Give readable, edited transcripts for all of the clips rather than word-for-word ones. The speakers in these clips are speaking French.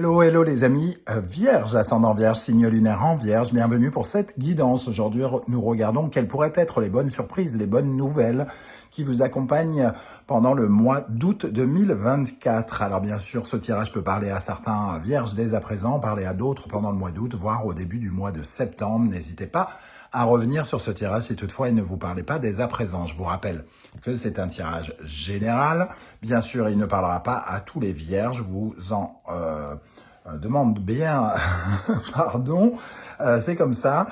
Hello, hello les amis, Vierge, ascendant Vierge, signe lunaire en Vierge, bienvenue pour cette guidance. Aujourd'hui, nous regardons quelles pourraient être les bonnes surprises, les bonnes nouvelles qui vous accompagnent pendant le mois d'août 2024. Alors bien sûr, ce tirage peut parler à certains Vierges dès à présent, parler à d'autres pendant le mois d'août, voire au début du mois de septembre. N'hésitez pas à revenir sur ce tirage si toutefois il ne vous parlait pas dès à présent. Je vous rappelle que c'est un tirage général. Bien sûr, il ne parlera pas à tous les vierges. Je vous en demande bien pardon. C'est comme ça.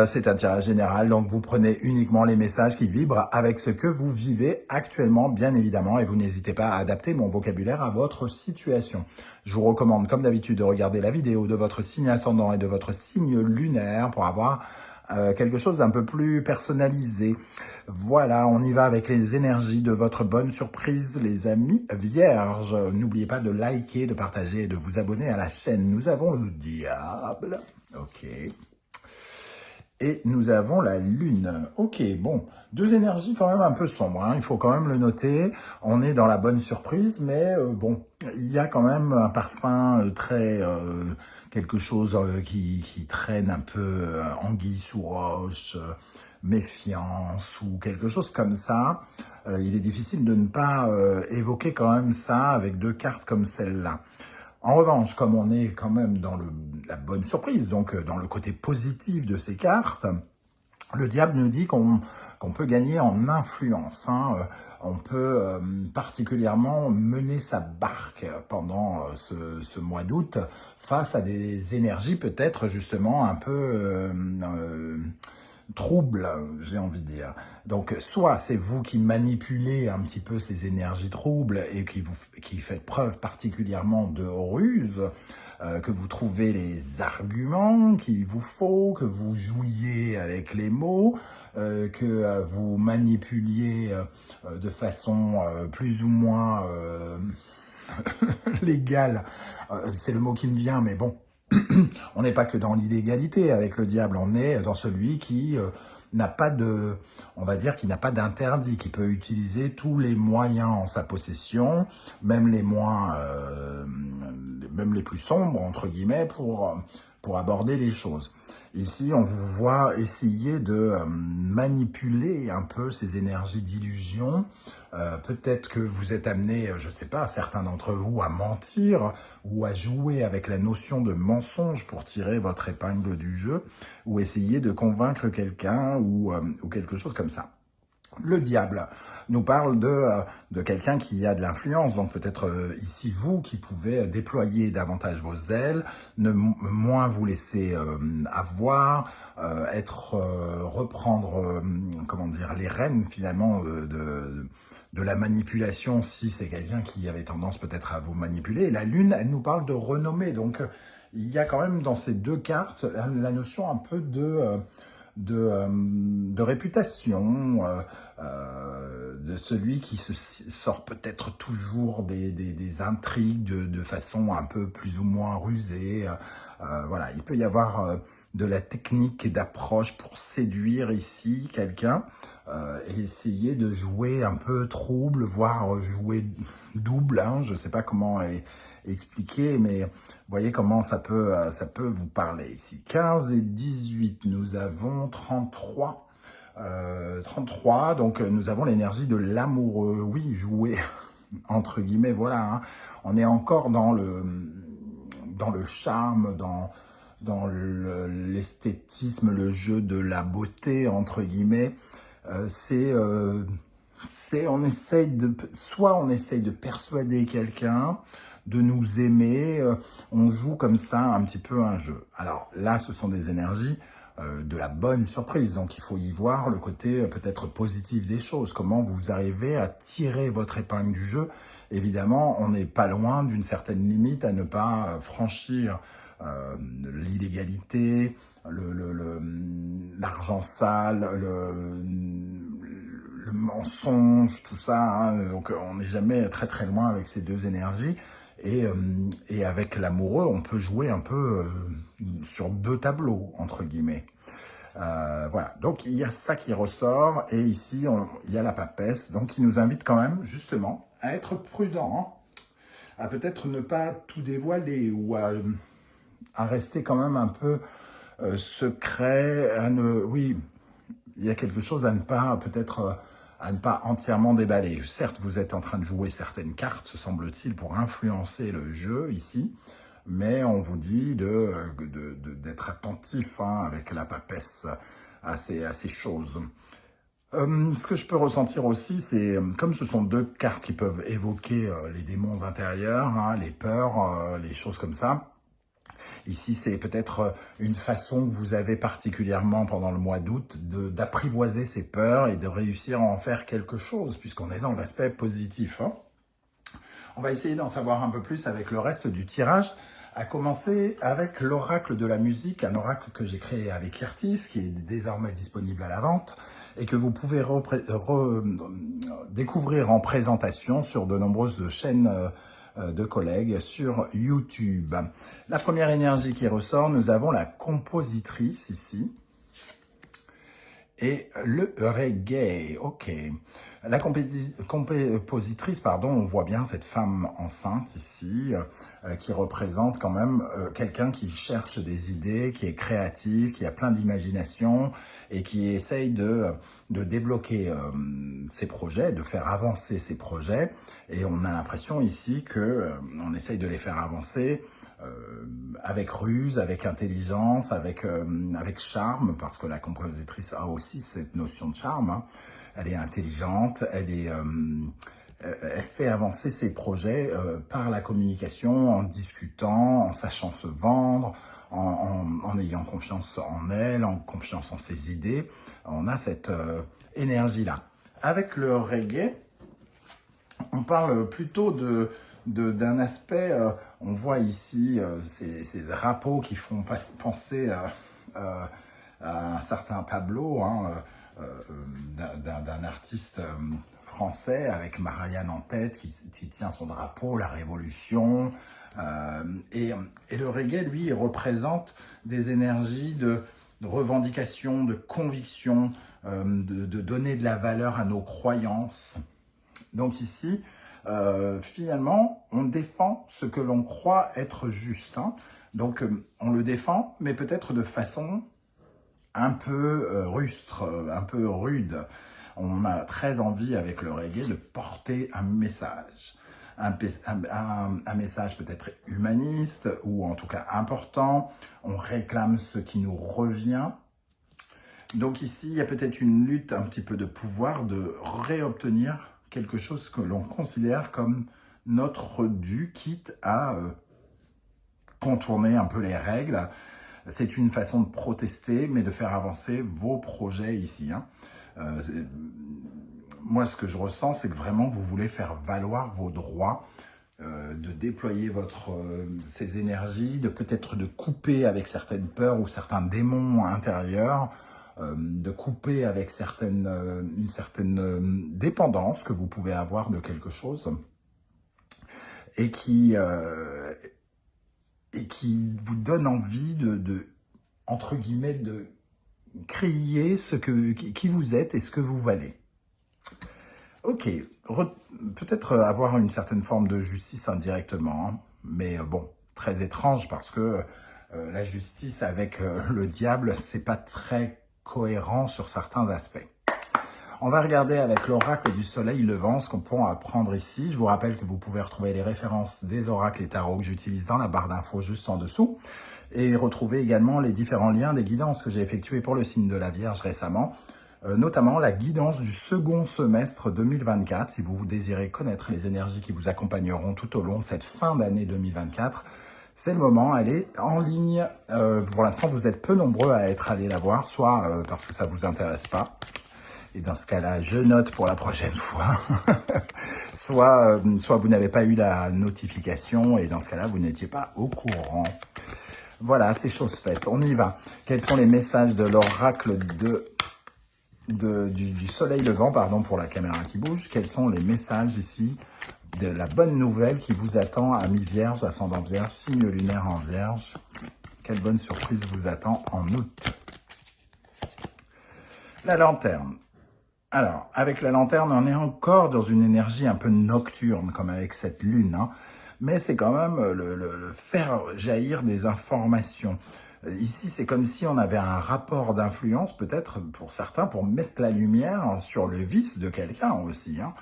C'est un tirage général. Donc, vous prenez uniquement les messages qui vibrent avec ce que vous vivez actuellement, bien évidemment. Et vous n'hésitez pas à adapter mon vocabulaire à votre situation. Je vous recommande, comme d'habitude, de regarder la vidéo de votre signe ascendant et de votre signe lunaire pour avoir quelque chose d'un peu plus personnalisé. Voilà, on y va avec les énergies de votre bonne surprise, les amis vierges. N'oubliez pas de liker, de partager et de vous abonner à la chaîne. Nous avons le diable. Ok. Et nous avons la lune. Ok, bon, deux énergies quand même un peu sombres, hein, il faut quand même le noter. On est dans la bonne surprise, mais bon, il y a quand même un parfum très... quelque chose qui traîne un peu anguille sous roche, méfiance ou quelque chose comme ça. Il est difficile de ne pas évoquer quand même ça avec deux cartes comme celle-là. En revanche, comme on est quand même dans la bonne surprise, donc dans le côté positif de ces cartes, le diable nous dit qu'on peut gagner en influence. Hein. On peut particulièrement mener sa barque pendant ce mois d'août face à des énergies peut-être justement un peu trouble, j'ai envie de dire. Donc, soit c'est vous qui manipulez un petit peu ces énergies troubles et qui faites preuve particulièrement de ruse, que vous trouvez les arguments qu'il vous faut, que vous jouiez avec les mots, que vous manipuliez de façon plus ou moins légale. C'est le mot qui me vient, mais bon. On n'est pas que dans l'illégalité avec le diable, on est dans celui qui n'a pas de, on va dire, qui n'a pas d'interdit, qui peut utiliser tous les moyens en sa possession, même les moins, même les plus sombres entre guillemets, pour aborder les choses. Ici, on vous voit essayer de manipuler un peu ces énergies d'illusion. Peut-être que vous êtes amené, je ne sais pas, certains d'entre vous à mentir ou à jouer avec la notion de mensonge pour tirer votre épingle du jeu ou essayer de convaincre quelqu'un ou quelque chose comme ça. Le diable nous parle de quelqu'un qui a de l'influence, donc peut-être ici vous qui pouvez déployer davantage vos ailes, moins vous laisser avoir, reprendre comment dire, les rênes finalement de la manipulation si c'est quelqu'un qui avait tendance peut-être à vous manipuler. Et la lune, elle nous parle de renommée, donc il y a quand même dans ces deux cartes la notion un peu de réputation, de celui qui se sort peut-être toujours des intrigues de façon un peu plus ou moins rusée. Voilà, il peut y avoir de la technique et d'approche pour séduire ici quelqu'un et essayer de jouer un peu trouble, voire jouer double. Hein, je ne sais pas comment expliquer, mais voyez comment ça peut vous parler ici. 15 et 18, nous avons 33. 33, donc nous avons l'énergie de l'amoureux. Oui, jouer, entre guillemets, voilà. Hein. On est encore dans le charme, dans l'esthétisme, le jeu de la beauté, entre guillemets. On essaye soit on essaye de persuader quelqu'un de nous aimer, on joue comme ça un petit peu un jeu. Alors là, ce sont des énergies de la bonne surprise, donc il faut y voir le côté peut-être positif des choses, comment vous arrivez à tirer votre épingle du jeu. Évidemment, on n'est pas loin d'une certaine limite à ne pas franchir l'illégalité, l'argent sale, le mensonge, tout ça, hein. Donc on n'est jamais très très loin avec ces deux énergies. Et avec l'amoureux, on peut jouer un peu sur deux tableaux, entre guillemets. Voilà, donc il y a ça qui ressort, et ici, il y a la papesse, donc qui nous invite quand même, justement, à être prudent, hein, à peut-être ne pas tout dévoiler ou à rester quand même un peu secret, oui, il y a quelque chose à ne pas, peut-être, à ne pas entièrement déballer. Certes, vous êtes en train de jouer certaines cartes, semble-t-il, pour influencer le jeu ici, mais on vous dit d'être attentif avec la papesse à ces choses. Ce que je peux ressentir aussi, c'est comme ce sont deux cartes qui peuvent évoquer les démons intérieurs, les peurs, les choses comme ça. Ici, c'est peut-être une façon que vous avez particulièrement pendant le mois d'août d'apprivoiser ces peurs et de réussir à en faire quelque chose, puisqu'on est dans l'aspect positif. On va essayer d'en savoir un peu plus avec le reste du tirage, à commencer avec l'oracle de la musique, un oracle que j'ai créé avec Yertis, qui est désormais disponible à la vente, et que vous pouvez découvrir en présentation sur de nombreuses chaînes de collègues sur YouTube. La première énergie qui ressort, nous avons la compositrice ici. Et le reggae, ok. La compositrice, pardon, on voit bien cette femme enceinte ici, qui représente quand même quelqu'un qui cherche des idées, qui est créatif, qui a plein d'imagination et qui essaye de débloquer ses projets, de faire avancer ses projets. Et on a l'impression ici que on essaye de les faire avancer avec ruse, avec intelligence, avec charme, parce que la compositrice a aussi cette notion de charme. Elle est intelligente, elle fait avancer ses projets par la communication, en discutant, en sachant se vendre, en ayant confiance en elle, en confiance en ses idées. On a cette énergie-là. Avec le reggae, on parle plutôt d'un aspect, on voit ici ces drapeaux qui font penser à un certain tableau d'un artiste français avec Marianne en tête qui tient son drapeau, la Révolution. Et le reggae, lui, il représente des énergies de revendication, de conviction, de donner de la valeur à nos croyances. Donc ici, finalement, on défend ce que l'on croit être juste. Donc, on le défend, mais peut-être de façon un peu rustre, un peu rude. On a très envie, avec le reggae, de porter un message. Un message peut-être humaniste, ou en tout cas important. On réclame ce qui nous revient. Donc ici, il y a peut-être une lutte, un petit peu de pouvoir, de réobtenir quelque chose que l'on considère comme notre dû, quitte à contourner un peu les règles. C'est une façon de protester, mais de faire avancer vos projets ici. Moi, ce que je ressens, c'est que vraiment, vous voulez faire valoir vos droits, de déployer ces énergies, de peut-être de couper avec certaines peurs ou certains démons intérieurs, de couper avec une certaine dépendance que vous pouvez avoir de quelque chose et qui vous donne envie entre guillemets, de crier qui vous êtes et ce que vous valez. Ok, peut-être avoir une certaine forme de justice indirectement, mais bon, très étrange parce que la justice avec le diable, c'est pas très cohérent sur certains aspects. On va regarder avec l'oracle du soleil levant ce qu'on peut apprendre ici. Je vous rappelle que vous pouvez retrouver les références des oracles et tarots que j'utilise dans la barre d'infos juste en dessous et retrouver également les différents liens des guidances que j'ai effectuées pour le signe de la Vierge récemment, notamment la guidance du second semestre 2024. Si vous désirez connaître les énergies qui vous accompagneront tout au long de cette fin d'année 2024, c'est le moment, elle est en ligne. Pour l'instant, vous êtes peu nombreux à être allés la voir, soit parce que ça ne vous intéresse pas, et dans ce cas-là, je note pour la prochaine fois, soit vous n'avez pas eu la notification, et dans ce cas-là, vous n'étiez pas au courant. Voilà, c'est chose faite. On y va. Quels sont les messages de l'oracle du soleil levant, pardon, pour la caméra qui bouge? Quels sont les messages ici de la bonne nouvelle qui vous attend, ami Vierge, ascendant Vierge, signe lunaire en Vierge? Quelle bonne surprise vous attend en août? La lanterne. Alors, avec la lanterne, on est encore dans une énergie un peu nocturne, comme avec cette lune. mais c'est quand même le faire jaillir des informations. Ici, c'est comme si on avait un rapport d'influence, peut-être pour certains, pour mettre la lumière sur le vice de quelqu'un aussi. Hein.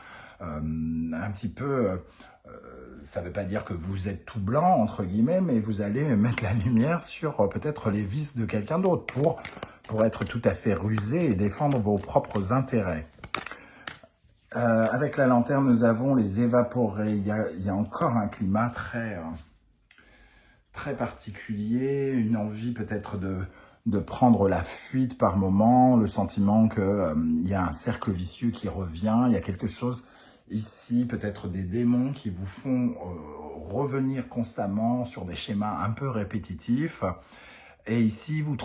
Un petit peu, ça ne veut pas dire que vous êtes tout blanc, entre guillemets, mais vous allez mettre la lumière sur peut-être les vices de quelqu'un d'autre pour être tout à fait rusé et défendre vos propres intérêts. Avec la lanterne, nous avons les évaporés. Il y a encore un climat très particulier, une envie peut-être de prendre la fuite par moment, le sentiment qu'il y a un cercle vicieux qui revient, il y a quelque chose ici, peut-être des démons qui vous font revenir constamment sur des schémas un peu répétitifs. Et ici, vous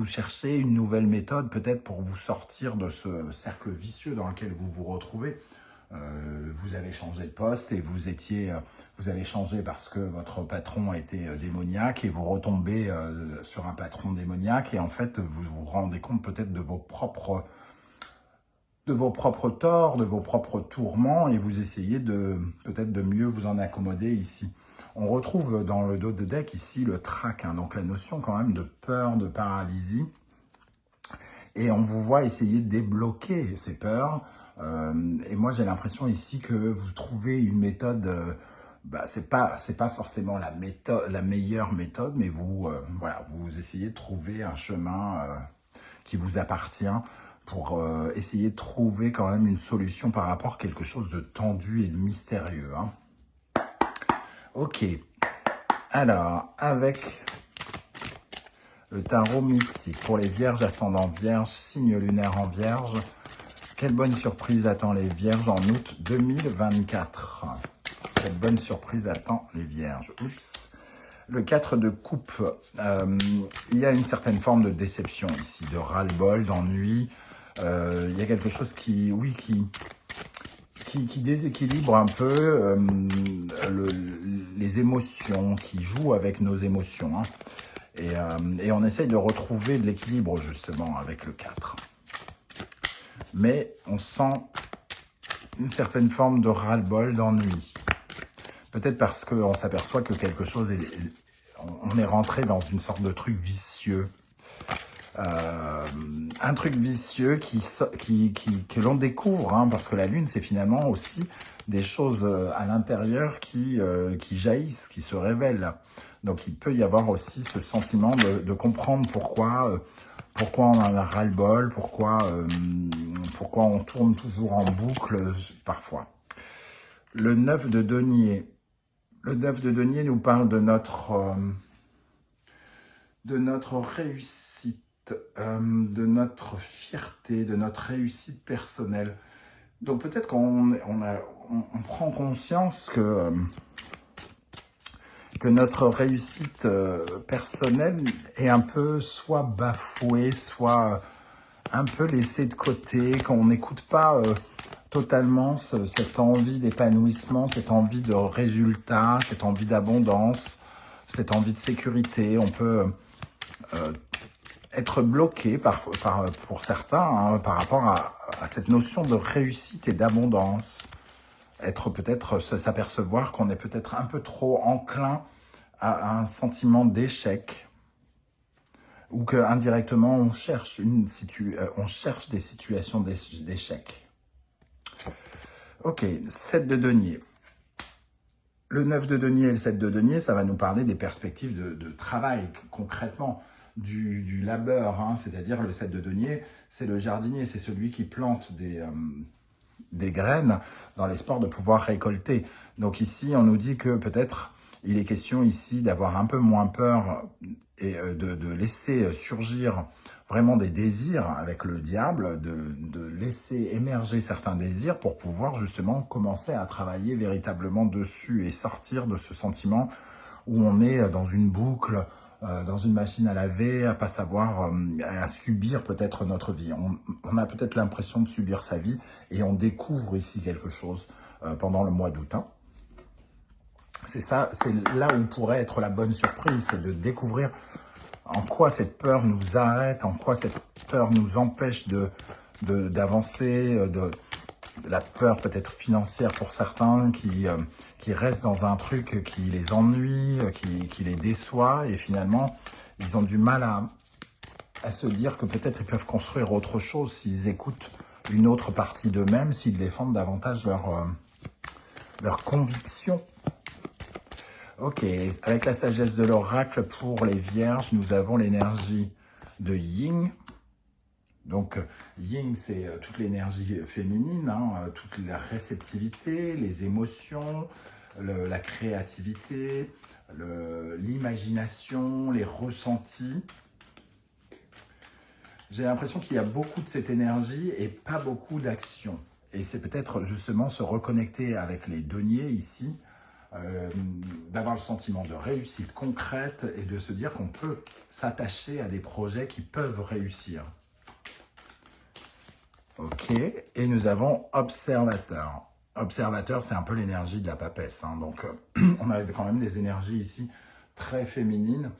cherchez une nouvelle méthode peut-être pour vous sortir de ce cercle vicieux dans lequel vous vous retrouvez. Vous avez changé de poste et vous avez changé parce que votre patron a été démoniaque et vous retombez sur un patron démoniaque et en fait, vous vous rendez compte peut-être de vos propres torts, de vos propres tourments et vous essayez peut-être de mieux vous en accommoder ici. On retrouve dans le dos de deck ici le trac, hein, donc la notion quand même de peur, de paralysie. Et on vous voit essayer de débloquer ces peurs. Et moi, j'ai l'impression ici que vous trouvez une méthode, c'est pas forcément la meilleure méthode, mais voilà, vous essayez de trouver un chemin qui vous appartient pour essayer de trouver quand même une solution par rapport à quelque chose de tendu et de mystérieux. Hein. Ok, alors, avec le tarot mystique pour les vierges, ascendant vierge, signe lunaire en vierge, quelle bonne surprise attend les vierges en août 2024? Quelle bonne surprise attend les vierges? Oups. Le 4 de coupe, il y a une certaine forme de déception ici, de ras-le-bol, d'ennui. Il y a quelque chose qui déséquilibre un peu les émotions, qui joue avec nos émotions. Hein. Et on essaye de retrouver de l'équilibre justement avec le 4. Mais on sent une certaine forme de ras-le-bol, d'ennui. Peut-être parce qu'on s'aperçoit que quelque chose on est rentré dans une sorte de truc vicieux. Un truc vicieux que l'on découvre, hein, parce que la Lune, c'est finalement aussi des choses à l'intérieur qui jaillissent, qui se révèlent. Donc, il peut y avoir aussi ce sentiment de comprendre pourquoi on en a ras-le-bol, pourquoi on tourne toujours en boucle parfois. Le 9 de denier. Le 9 de denier nous parle de notre réussite, de notre fierté, de notre réussite personnelle. Donc peut-être qu'on prend conscience que notre réussite personnelle est un peu soit bafouée, soit un peu laissée de côté, qu'on n'écoute pas totalement cette envie d'épanouissement, cette envie de résultat, cette envie d'abondance, cette envie de sécurité. On peut être bloqué pour certains hein, par rapport à cette notion de réussite et d'abondance. Peut-être s'apercevoir qu'on est peut-être un peu trop enclin à un sentiment d'échec ou qu'indirectement on cherche des situations d'échec. Ok, 7 de denier. Le 9 de denier et le 7 de denier, ça va nous parler des perspectives de travail concrètement, du labeur. Hein, c'est-à-dire le 7 de denier, c'est le jardinier, c'est celui qui plante des graines dans l'espoir de pouvoir récolter. Donc ici, on nous dit que peut-être il est question ici d'avoir un peu moins peur et de laisser surgir vraiment des désirs avec le diable, de laisser émerger certains désirs pour pouvoir justement commencer à travailler véritablement dessus et sortir de ce sentiment où on est dans une boucle, dans une machine à laver, à pas savoir, à subir peut-être notre vie. On a peut-être l'impression de subir sa vie et on découvre ici quelque chose pendant le mois d'août. Hein. C'est ça, c'est là où pourrait être la bonne surprise, c'est de découvrir en quoi cette peur nous arrête, en quoi cette peur nous empêche d'avancer, la peur peut-être financière pour certains qui restent dans un truc qui les ennuie, qui les déçoit, et finalement, ils ont du mal à se dire que peut-être ils peuvent construire autre chose s'ils écoutent une autre partie d'eux-mêmes, s'ils défendent davantage leur conviction. Ok, avec la sagesse de l'oracle pour les vierges, nous avons l'énergie de Yin. Donc, Yin, c'est toute l'énergie féminine, hein, toute la réceptivité, les émotions, la créativité, l'imagination, les ressentis. J'ai l'impression qu'il y a beaucoup de cette énergie et pas beaucoup d'action. Et c'est peut-être justement se reconnecter avec les deniers ici, d'avoir le sentiment de réussite concrète et de se dire qu'on peut s'attacher à des projets qui peuvent réussir. Ok, et nous avons observateur. Observateur, c'est un peu l'énergie de la papesse, hein. Donc on a quand même des énergies ici très féminines,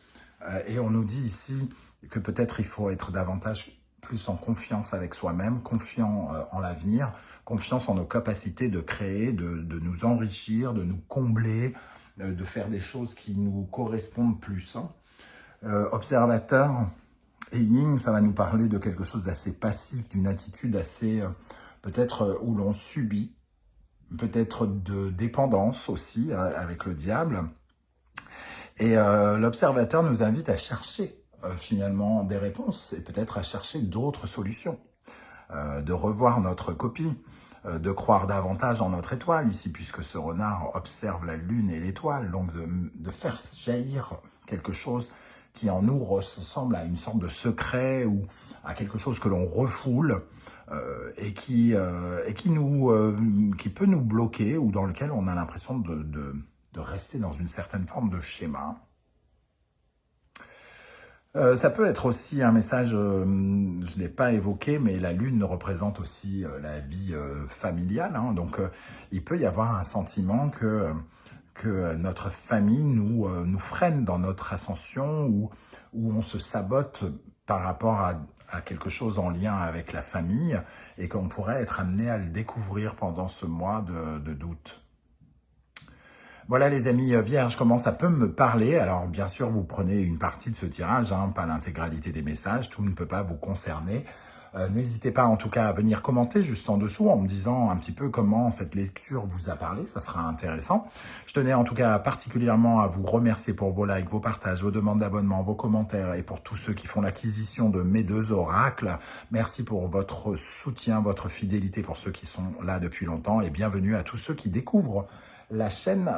et on nous dit ici que peut-être il faut être davantage plus en confiance avec soi-même, confiant en l'avenir, confiance en nos capacités de créer, de nous enrichir, de nous combler, de faire des choses qui nous correspondent plus, hein. Observateur et Yin, ça va nous parler de quelque chose d'assez passif, d'une attitude assez, peut-être où l'on subit, peut-être de dépendance aussi avec le diable. Et l'observateur nous invite à chercher finalement des réponses et peut-être à chercher d'autres solutions, de revoir notre copie, de croire davantage en notre étoile ici, puisque ce renard observe la lune et l'étoile, donc de faire jaillir quelque chose qui en nous ressemble à une sorte de secret ou à quelque chose que l'on refoule et qui peut nous bloquer ou dans lequel on a l'impression de rester dans une certaine forme de schéma. Ça peut être aussi un message, je ne l'ai pas évoqué, mais la lune représente aussi la vie familiale, hein, donc il peut y avoir un sentiment que notre famille nous freine dans notre ascension ou on se sabote par rapport à quelque chose en lien avec la famille et qu'on pourrait être amené à le découvrir pendant ce mois de d'août. Voilà les amis vierges, comment ça peut me parler. Alors bien sûr, vous prenez une partie de ce tirage, hein, pas l'intégralité des messages, tout ne peut pas vous concerner. N'hésitez pas en tout cas à venir commenter juste en dessous en me disant un petit peu comment cette lecture vous a parlé, ça sera intéressant. Je tenais en tout cas particulièrement à vous remercier pour vos likes, vos partages, vos demandes d'abonnement, vos commentaires et pour tous ceux qui font l'acquisition de mes 2 oracles. Merci pour votre soutien, votre fidélité pour ceux qui sont là depuis longtemps et bienvenue à tous ceux qui découvrent la chaîne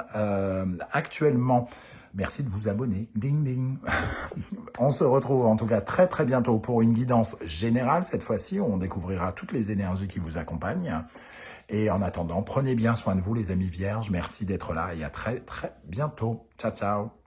actuellement. Merci de vous abonner. Ding ding. On se retrouve en tout cas très très bientôt pour une guidance générale. Cette fois-ci, on découvrira toutes les énergies qui vous accompagnent. Et en attendant, prenez bien soin de vous les amis vierges. Merci d'être là et à très très bientôt. Ciao ciao.